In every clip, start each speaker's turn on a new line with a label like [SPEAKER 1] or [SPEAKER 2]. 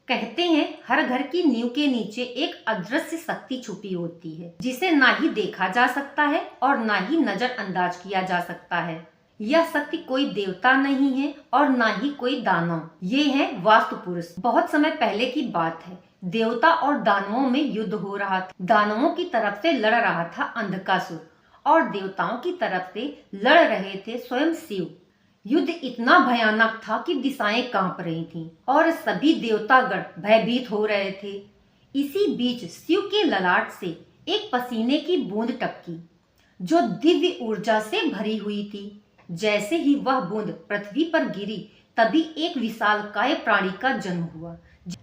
[SPEAKER 1] कहते हैं हर घर की नींव के नीचे एक अदृश्य शक्ति छुपी होती है जिसे ना ही देखा जा सकता है और ना ही नजरअंदाज किया जा सकता है। यह शक्ति कोई देवता नहीं है और ना ही कोई दानव। ये है वास्तु पुरुष। बहुत समय पहले की बात है। देवता और दानवों में युद्ध हो रहा था। दानवों की तरफ से लड़ रहा था अंधकासुर और देवताओं की तरफ से लड़ रहे थे स्वयं शिव। युद्ध इतना भयानक था कि दिशाएं कांप रही थीं और सभी देवतागण भयभीत हो रहे थे। इसी बीच शिव के ललाट से एक पसीने की बूंद टपकी जो दिव्य ऊर्जा से भरी हुई थी। जैसे ही वह बूंद पृथ्वी पर गिरी तभी एक विशालकाय प्राणी का जन्म हुआ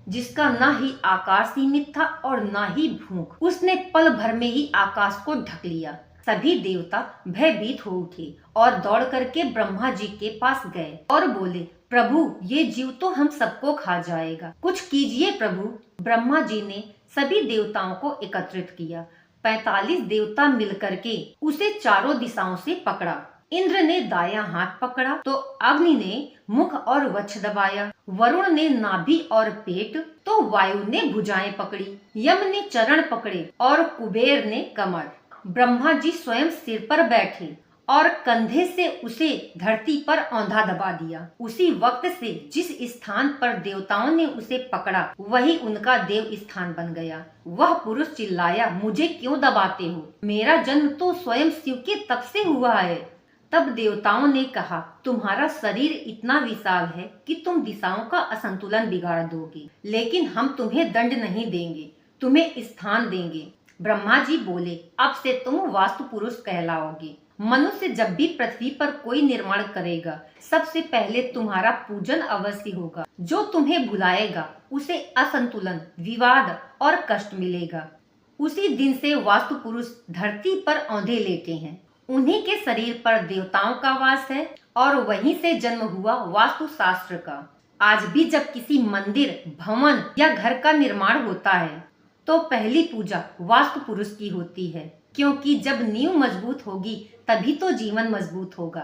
[SPEAKER 1] जिसका न ही आकार सीमित था और न ही भूख। उसने पल भर में ही आकाश को ढक लिया। सभी देवता भयभीत हो उठे और दौड़ करके ब्रह्मा जी के पास गए और बोले, प्रभु ये जीव तो हम सबको खा जाएगा, कुछ कीजिए प्रभु। ब्रह्मा जी ने सभी देवताओं को एकत्रित किया। 45 देवता मिलकर के उसे चारों दिशाओं से पकड़ा। इंद्र ने दायां हाथ पकड़ा तो अग्नि ने मुख और वक्ष दबाया, वरुण ने नाभि और पेट तो वायु ने भुजाएं पकड़ी, यम ने चरण पकड़े और कुबेर ने कमर। ब्रह्मा जी स्वयं सिर पर बैठे और कंधे से उसे धरती पर औंधा दबा दिया। उसी वक्त से जिस स्थान पर देवताओं ने उसे पकड़ा वही उनका देव स्थान बन गया। वह पुरुष चिल्लाया, मुझे क्यों दबाते हो? मेरा जन्म तो स्वयं शिव के तप से हुआ है। तब देवताओं ने कहा, तुम्हारा शरीर इतना विशाल है कि तुम दिशाओं का असंतुलन बिगाड़ दोगे, लेकिन हम तुम्हें दंड नहीं देंगे, तुम्हें स्थान देंगे। ब्रह्मा जी बोले, अब से तुम वास्तु पुरुष कहलाओगे। मनुष्य जब भी पृथ्वी पर कोई निर्माण करेगा सबसे पहले तुम्हारा पूजन अवश्य होगा। जो तुम्हें भुलाएगा उसे असंतुलन, विवाद और कष्ट मिलेगा। उसी दिन से वास्तु पुरुष धरती पर औंधे लेटे हैं। उन्हीं के शरीर पर देवताओं का वास है और वहीं से जन्म हुआ वास्तु शास्त्र का। आज भी जब किसी मंदिर, भवन या घर का निर्माण होता है तो पहली पूजा वास्तु पुरुष की होती है, क्योंकि जब नींव मजबूत होगी तभी तो जीवन मजबूत होगा।